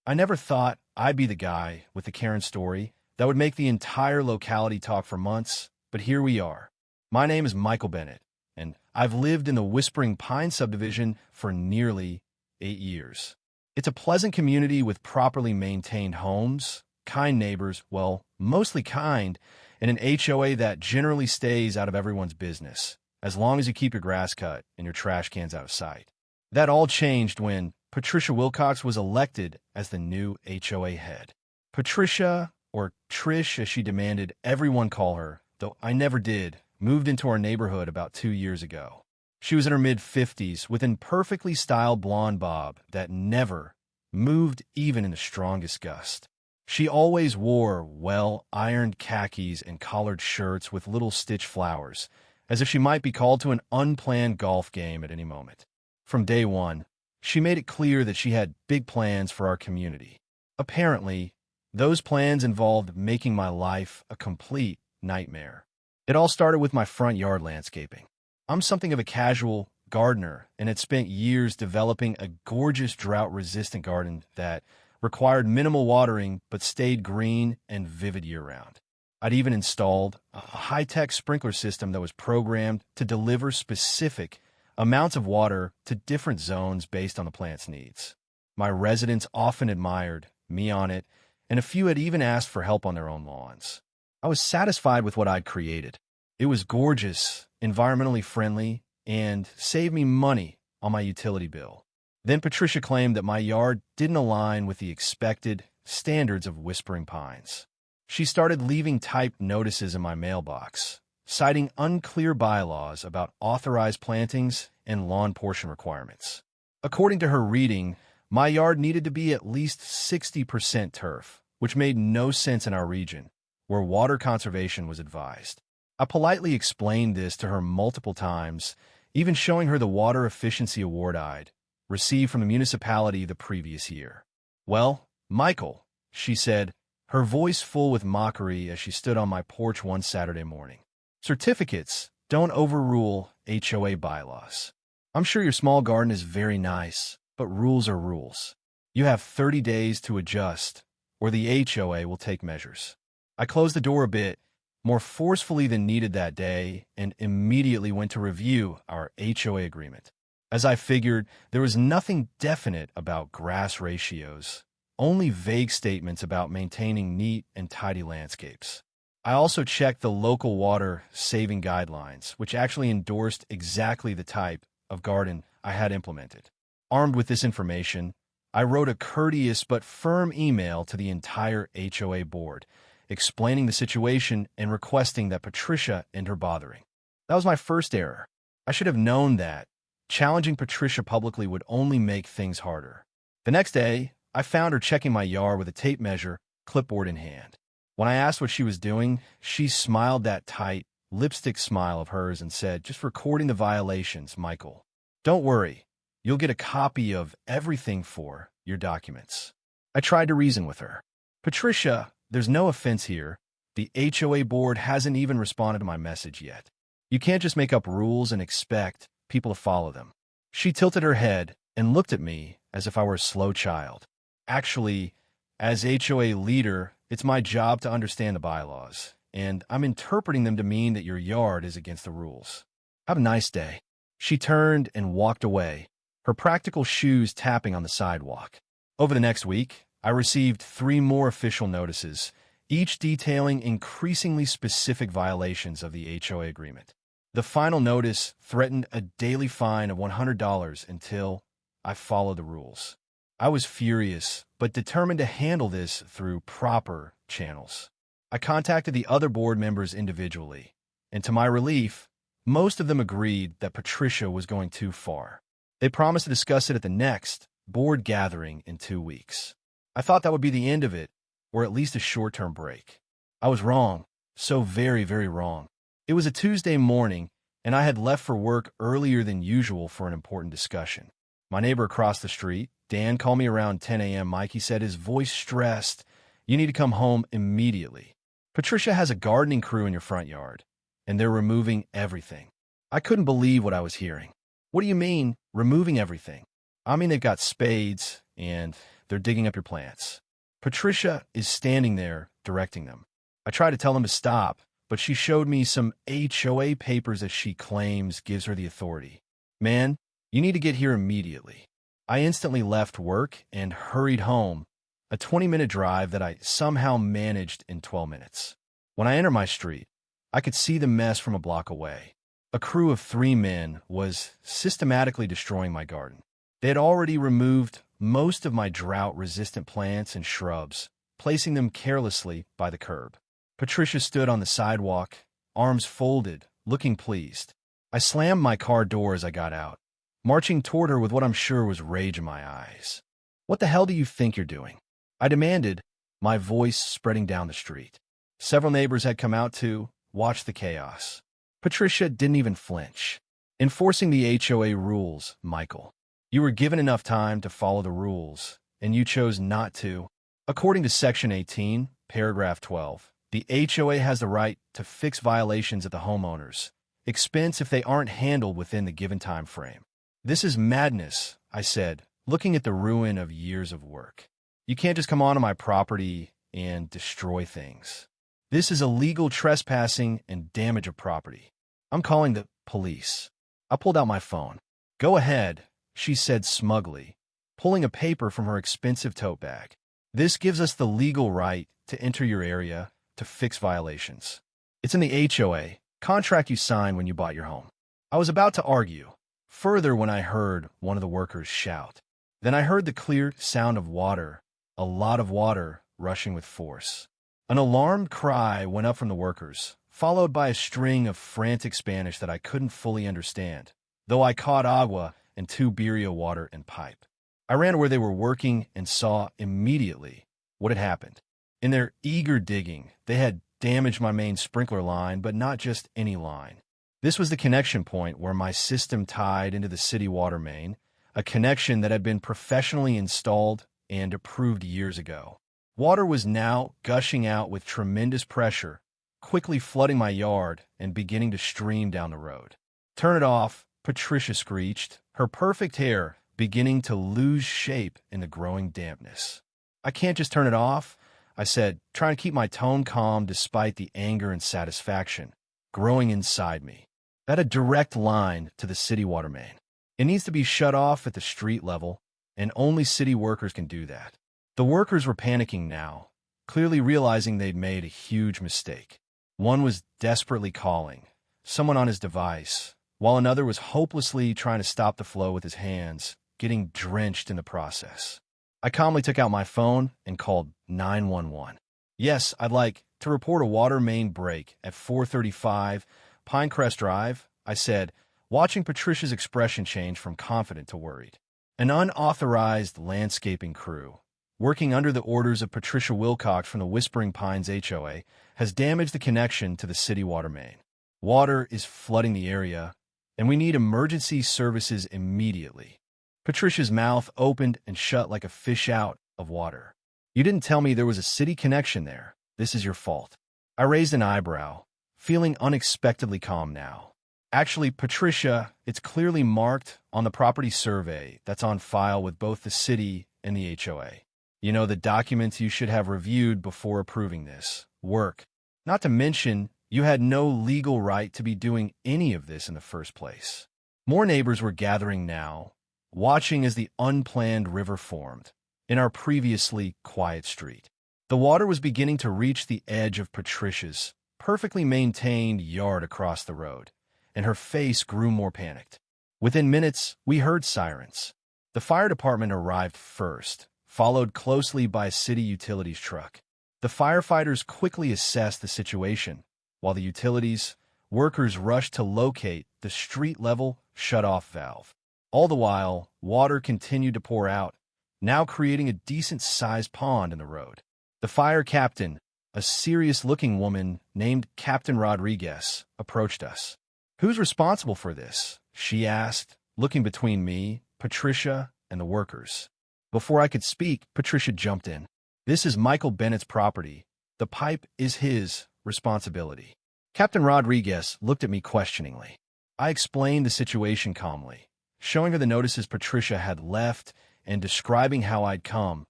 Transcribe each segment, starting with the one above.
I never thought I'd be the guy with the Karen story that would make the entire locality talk for months, but here we are. My name is Michael Bennett, and I've lived in the Whispering Pine subdivision for nearly 8 years. It's a pleasant community with properly maintained homes, kind neighbors, well, mostly kind, and an HOA that generally stays out of everyone's business, as long as you keep your grass cut and your trash cans out of sight. That all changed when Patricia Wilcox was elected as the new HOA head. Patricia, or Trish as she demanded everyone call her, though I never did, moved into our neighborhood about 2 years ago. She was in her mid-50s with an perfectly styled blonde bob that never moved even in the strongest gust. She always wore well-ironed khakis and collared shirts with little stitch flowers, as if she might be called to an unplanned golf game at any moment. From day one, she made it clear that she had big plans for our community. Apparently, those plans involved making my life a complete nightmare. It all started with my front yard landscaping. I'm something of a casual gardener and had spent years developing a gorgeous drought-resistant garden that required minimal watering but stayed green and vivid year-round. I'd even installed a high-tech sprinkler system that was programmed to deliver specific amounts of water to different zones based on the plant's needs. My residents often admired me on it, and a few had even asked for help on their own lawns. I was satisfied with what I'd created. It was gorgeous, environmentally friendly, and saved me money on my utility bill. Then Patricia claimed that my yard didn't align with the expected standards of Whispering Pines. She started leaving typed notices in my mailbox, citing unclear bylaws about authorized plantings and lawn portion requirements. According to her reading, my yard needed to be at least 60% turf, which made no sense in our region, where water conservation was advised. I politely explained this to her multiple times, even showing her the Water Efficiency Award I'd received from the municipality the previous year. "Well, Michael," she said, her voice full with mockery as she stood on my porch one Saturday morning. "Certificates don't overrule HOA bylaws. I'm sure your small garden is very nice, but rules are rules. You have 30 days to adjust, or the HOA will take measures." I closed the door a bit, more forcefully than needed that day, and immediately went to review our HOA agreement. As I figured, there was nothing definite about grass ratios, only vague statements about maintaining neat and tidy landscapes. I also checked the local water-saving guidelines, which actually endorsed exactly the type of garden I had implemented. Armed with this information, I wrote a courteous but firm email to the entire HOA board, explaining the situation and requesting that Patricia end her bothering. That was my first error. I should have known that challenging Patricia publicly would only make things harder. The next day, I found her checking my yard with a tape measure, clipboard in hand. When I asked what she was doing, she smiled that tight, lipstick smile of hers and said, "Just recording the violations, Michael. Don't worry, you'll get a copy of everything for your documents." I tried to reason with her. "Patricia, there's no offense here. The HOA board hasn't even responded to my message yet. You can't just make up rules and expect people to follow them." She tilted her head and looked at me as if I were a slow child. "Actually, as HOA leader, it's my job to understand the bylaws, and I'm interpreting them to mean that your yard is against the rules. Have a nice day." She turned and walked away, her practical shoes tapping on the sidewalk. Over the next week, I received 3 more official notices, each detailing increasingly specific violations of the HOA agreement. The final notice threatened a daily fine of $100 until I followed the rules. I was furious, but determined to handle this through proper channels. I contacted the other board members individually, and to my relief, most of them agreed that Patricia was going too far. They promised to discuss it at the next board gathering in 2 weeks. I thought that would be the end of it, or at least a short-term break. I was wrong, so very, very wrong. It was a Tuesday morning, and I had left for work earlier than usual for an important discussion. My neighbor across the street, Dan, called me around 10 a.m. Mike, he said, his voice stressed, "You need to come home immediately. Patricia has a gardening crew in your front yard, and they're removing everything." I couldn't believe what I was hearing. "What do you mean, removing everything?" "I mean, they've got spades, and they're digging up your plants. Patricia is standing there, directing them. I try to tell them to stop, but she showed me some HOA papers that she claims gives her the authority. Man, you need to get here immediately. I instantly left work and hurried home, a 20-minute drive that I somehow managed in 12 minutes. When I entered my street, I could see the mess from a block away. A crew of 3 men was systematically destroying my garden. They had already removed most of my drought-resistant plants and shrubs, placing them carelessly by the curb. Patricia stood on the sidewalk, arms folded, looking pleased. I slammed my car door as I got out, marching toward her with what I'm sure was rage in my eyes. "What the hell do you think you're doing?" I demanded, my voice spreading down the street. Several neighbors had come out to watch the chaos. Patricia didn't even flinch. "Enforcing the HOA rules, Michael. You were given enough time to follow the rules, and you chose not to. According to Section 18, Paragraph 12, the HOA has the right to fix violations at the homeowner's expense if they aren't handled within the given time frame." "This is madness," I said, looking at the ruin of years of work. "You can't just come onto my property and destroy things. This is illegal trespassing and damage of property. I'm calling the police." I pulled out my phone. "Go ahead," she said smugly, pulling a paper from her expensive tote bag. "This gives us the legal right to enter your area to fix violations. It's in the HOA contract you signed when you bought your home." I was about to argue further when I heard one of the workers shout. Then I heard the clear sound of water, a lot of water rushing with force. An alarmed cry went up from the workers, followed by a string of frantic Spanish that I couldn't fully understand, though I caught agua and 2 birria water and pipe. I ran to where they were working and saw immediately what had happened. In their eager digging, they had damaged my main sprinkler line, but not just any line. This was the connection point where my system tied into the city water main, a connection that had been professionally installed and approved years ago. Water was now gushing out with tremendous pressure, quickly flooding my yard and beginning to stream down the road. "Turn it off," Patricia screeched, her perfect hair beginning to lose shape in the growing dampness. "I can't just turn it off," I said, trying to keep my tone calm despite the anger and satisfaction growing inside me. "That a direct line to the city water main. It needs to be shut off at the street level, and only city workers can do that." The workers were panicking now, clearly realizing they'd made a huge mistake. One was desperately calling, someone on his device, while another was hopelessly trying to stop the flow with his hands, getting drenched in the process. I calmly took out my phone and called 911. "Yes, I'd like to report a water main break at 435 Pinecrest Drive," I said, watching Patricia's expression change from confident to worried. An unauthorized landscaping crew, working under the orders of Patricia Wilcox from the Whispering Pines HOA, has damaged the connection to the city water main. Water is flooding the area, and we need emergency services immediately. Patricia's mouth opened and shut like a fish out of water. "You didn't tell me there was a city connection there. This is your fault." I raised an eyebrow, feeling unexpectedly calm now. "Actually, Patricia, it's clearly marked on the property survey that's on file with both the city and the HOA. You know, the documents you should have reviewed before approving this work. Not to mention, you had no legal right to be doing any of this in the first place." More neighbors were gathering now, watching as the unplanned river formed in our previously quiet street. The water was beginning to reach the edge of Patricia's perfectly maintained yard across the road, and her face grew more panicked. Within minutes, we heard sirens. The fire department arrived first, followed closely by a city utilities truck. The firefighters quickly assessed the situation, while the utilities workers rushed to locate the street-level shut-off valve. All the while, water continued to pour out, now creating a decent-sized pond in the road. The fire captain, a serious-looking woman named Captain Rodriguez, approached us. "Who's responsible for this?" she asked, looking between me, Patricia, and the workers. Before I could speak, Patricia jumped in. "This is Michael Bennett's property. The pipe is his responsibility." Captain Rodriguez looked at me questioningly. I explained the situation calmly, showing her the notices Patricia had left and describing how I'd come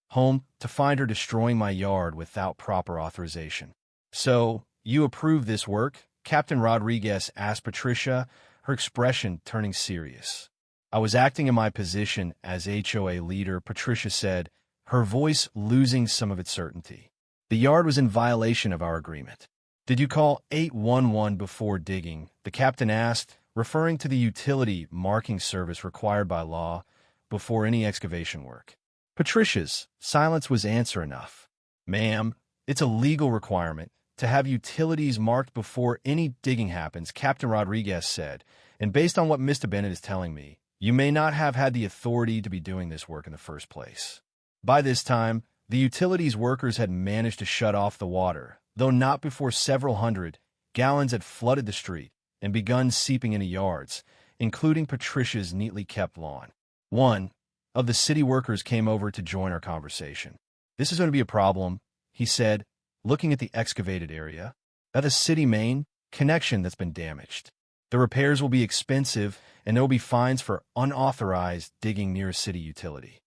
home to find her destroying my yard without proper authorization. "So, you approve this work?" Captain Rodriguez asked Patricia, her expression turning serious. "I was acting in my position as HOA leader," Patricia said, her voice losing some of its certainty. "The yard was in violation of our agreement." "Did you call 811 before digging?" the captain asked, referring to the utility marking service required by law before any excavation work. Patricia's silence was answer enough. "Ma'am, it's a legal requirement to have utilities marked before any digging happens," Captain Rodriguez said, "and based on what Mr. Bennett is telling me, you may not have had the authority to be doing this work in the first place." By this time, the utilities workers had managed to shut off the water, though not before several hundred gallons had flooded the street and begun seeping into yards, including Patricia's neatly kept lawn. One of the city workers came over to join our conversation. "This is going to be a problem," he said, looking at the excavated area. "That's a city main connection that's been damaged. The repairs will be expensive, and there will be fines for unauthorized digging near a city utility."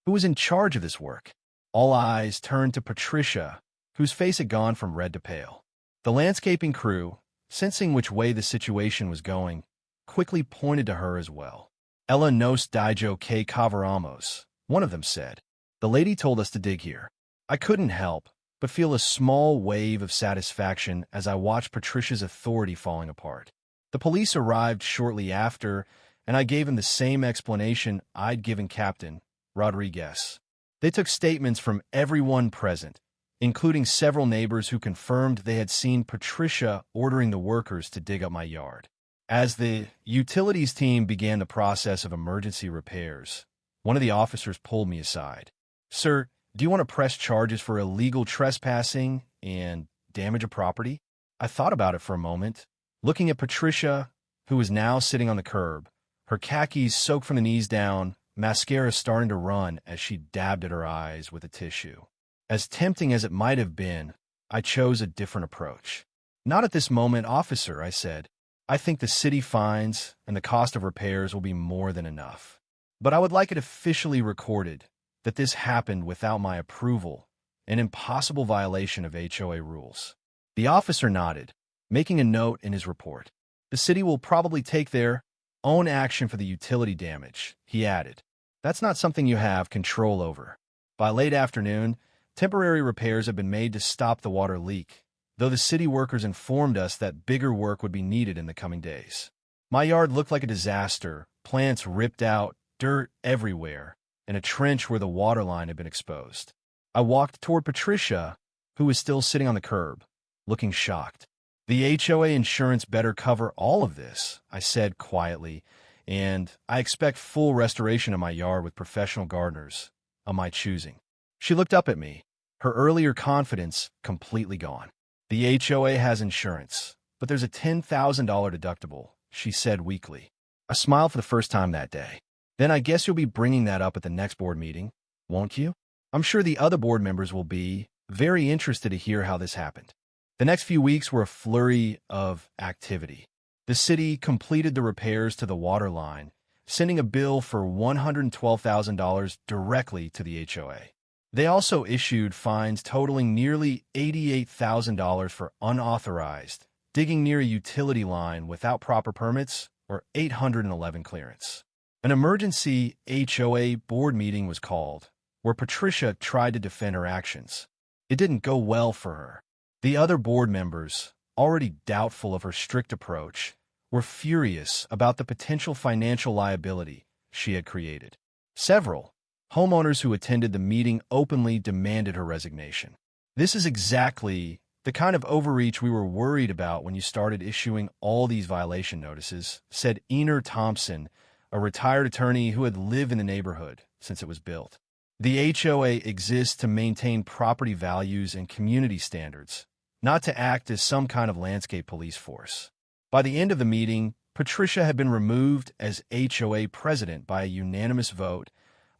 Who was in charge of this work? All eyes turned to Patricia, whose face had gone from red to pale. The landscaping crew, sensing which way the situation was going, quickly pointed to her as well. "Ella nos dijo que coveramos," one of them said. "The lady told us to dig here." I couldn't help but feel a small wave of satisfaction as I watched Patricia's authority falling apart. The police arrived shortly after, and I gave him the same explanation I'd given Captain Rodriguez. They took statements from everyone present, including several neighbors who confirmed they had seen Patricia ordering the workers to dig up my yard. As the utilities team began the process of emergency repairs, one of the officers pulled me aside. "Sir, do you want to press charges for illegal trespassing and damage of property?" I thought about it for a moment, looking at Patricia, who was now sitting on the curb, her khakis soaked from the knees down, mascara starting to run as she dabbed at her eyes with a tissue. As tempting as it might have been, I chose a different approach. "Not at this moment, officer," I said. "I think the city fines and the cost of repairs will be more than enough. But I would like it officially recorded that this happened without my approval, an impossible violation of HOA rules." The officer nodded, making a note in his report. "The city will probably take their own action for the utility damage," he added. "That's not something you have control over." By late afternoon, temporary repairs had been made to stop the water leak, though the city workers informed us that bigger work would be needed in the coming days. My yard looked like a disaster, plants ripped out, dirt everywhere, and a trench where the water line had been exposed. I walked toward Patricia, who was still sitting on the curb, looking shocked. "The HOA insurance better cover all of this," I said quietly, "and I expect full restoration of my yard with professional gardeners of my choosing." She looked up at me, her earlier confidence completely gone. "The HOA has insurance, but there's a $10,000 deductible," she said weakly. I smiled for the first time that day. "Then I guess you'll be bringing that up at the next board meeting, won't you?" "I'm sure the other board members will be very interested to hear how this happened." The next few weeks were a flurry of activity. The city completed the repairs to the water line, sending a bill for $112,000 directly to the HOA. They also issued fines totaling nearly $88,000 for unauthorized digging near a utility line without proper permits, or 811 clearance. An emergency HOA board meeting was called, where Patricia tried to defend her actions. It didn't go well for her. The other board members, already doubtful of her strict approach, were furious about the potential financial liability she had created. Several homeowners who attended the meeting openly demanded her resignation. "This is exactly the kind of overreach we were worried about when you started issuing all these violation notices," said Ener Thompson, a retired attorney who had lived in the neighborhood since it was built. "The HOA exists to maintain property values and community standards, not to act as some kind of landscape police force." By the end of the meeting, Patricia had been removed as HOA president by a unanimous vote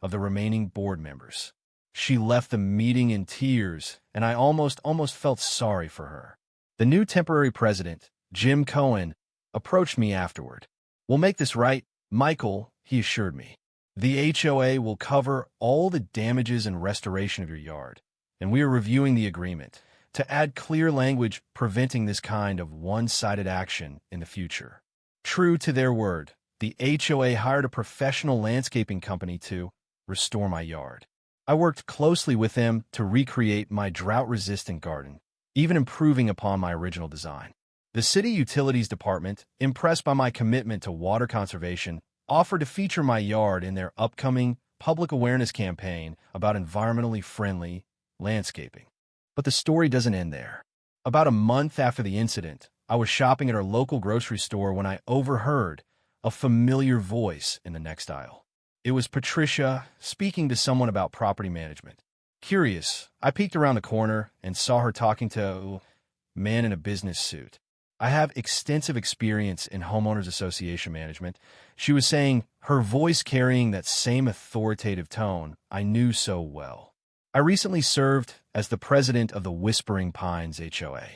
of the remaining board members. She left the meeting in tears, and I almost felt sorry for her. The new temporary president, Jim Cohen, approached me afterward. "We'll make this right, Michael," he assured me. The HOA will cover all the damages and restoration of your yard, and we are reviewing the agreement to add clear language preventing this kind of one-sided action in the future. True to their word, the HOA hired a professional landscaping company to restore my yard. I worked closely with them to recreate my drought-resistant garden, even improving upon my original design. The City Utilities Department, impressed by my commitment to water conservation, offered to feature my yard in their upcoming public awareness campaign about environmentally friendly landscaping. But the story doesn't end there. About a month after the incident, I was shopping at our local grocery store when I overheard a familiar voice in the next aisle. It was Patricia speaking to someone about property management. Curious, I peeked around the corner and saw her talking to a man in a business suit. I have extensive experience in homeowners association management. She was saying, her voice carrying that same authoritative tone I knew so well. I recently served as the president of the Whispering Pines HOA.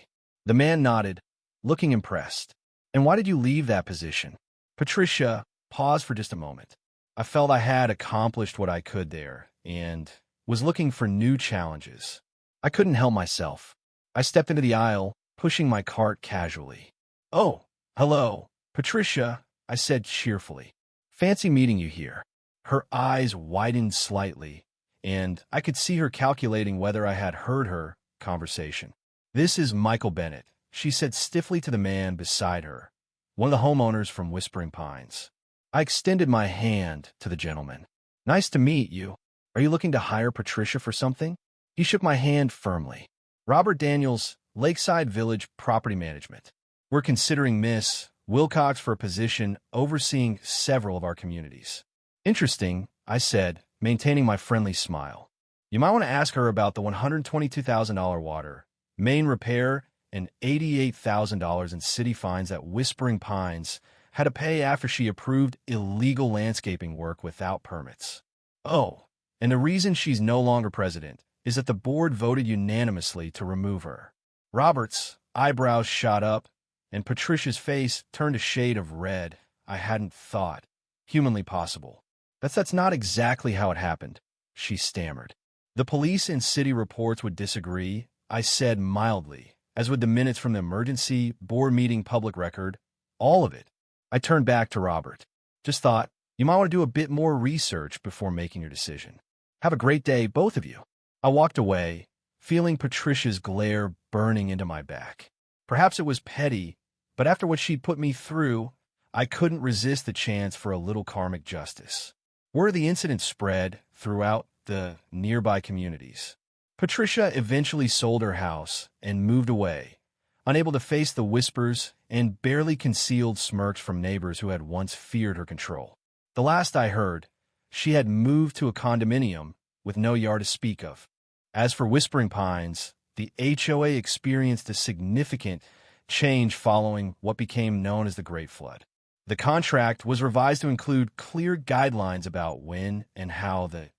The man nodded, looking impressed. And why did you leave that position? Patricia paused for just a moment. I felt I had accomplished what I could there and was looking for new challenges. I couldn't help myself. I stepped into the aisle, pushing my cart casually. "Oh, hello, Patricia," I said cheerfully. "Fancy meeting you here." Her eyes widened slightly, and I could see her calculating whether I had heard her conversation. "This is Michael Bennett," she said stiffly to the man beside her, one of the homeowners from Whispering Pines. I extended my hand to the gentleman. "Nice to meet you. Are you looking to hire Patricia for something?" He shook my hand firmly. "Robert Daniels, Lakeside Village Property Management. We're considering Miss Wilcox for a position overseeing several of our communities." "Interesting," I said, maintaining my friendly smile. "You might want to ask her about the $122,000 water main repair and $88,000 in city fines that Whispering Pines had to pay after she approved illegal landscaping work without permits. Oh, and the reason she's no longer president is that the board voted unanimously to remove her." Robert's eyebrows shot up, and Patricia's face turned a shade of red I hadn't thought humanly possible. That's not exactly how it happened," she stammered. "The police and city reports would disagree," I said mildly, as would the minutes from the emergency board meeting public record, all of it. I turned back to Robert. "Just thought, you might want to do a bit more research before making your decision. Have a great day, both of you." I walked away, feeling Patricia's glare burning into my back. Perhaps it was petty, but after what she'd put me through, I couldn't resist the chance for a little karmic justice. Word of the incident spread throughout the nearby communities. Patricia eventually sold her house and moved away, unable to face the whispers and barely concealed smirks from neighbors who had once feared her control. The last I heard, she had moved to a condominium with no yard to speak of. As for Whispering Pines, the HOA experienced a significant change following what became known as the Great Flood. The contract was revised to include clear guidelines about when and how the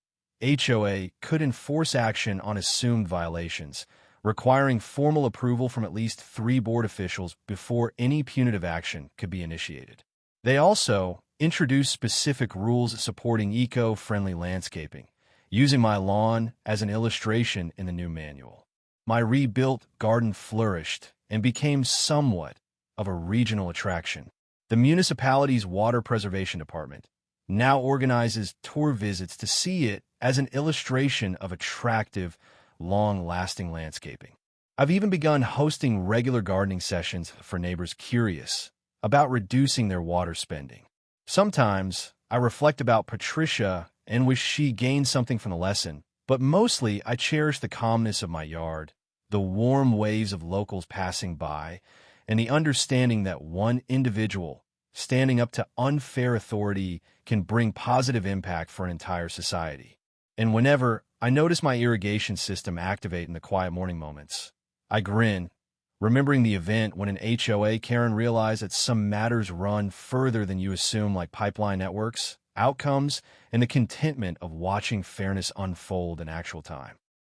HOA could enforce action on assumed violations, requiring formal approval from at least 3 board officials before any punitive action could be initiated. They also introduced specific rules supporting eco-friendly landscaping, using my lawn as an illustration in the new manual. My rebuilt garden flourished and became somewhat of a regional attraction. The municipality's water preservation department now organizes tour visits to see it as an illustration of attractive, long-lasting landscaping. I've even begun hosting regular gardening sessions for neighbors curious about reducing their water spending. Sometimes I reflect about Patricia and wish she gained something from the lesson, but mostly I cherish the calmness of my yard, the warm waves of locals passing by, and the understanding that one individual standing up to unfair authority can bring positive impact for an entire society. And whenever I notice my irrigation system activate in the quiet morning moments, I grin, remembering the event when an HOA Karen realized that some matters run further than you assume, like pipeline networks, outcomes, and the contentment of watching fairness unfold in actual time.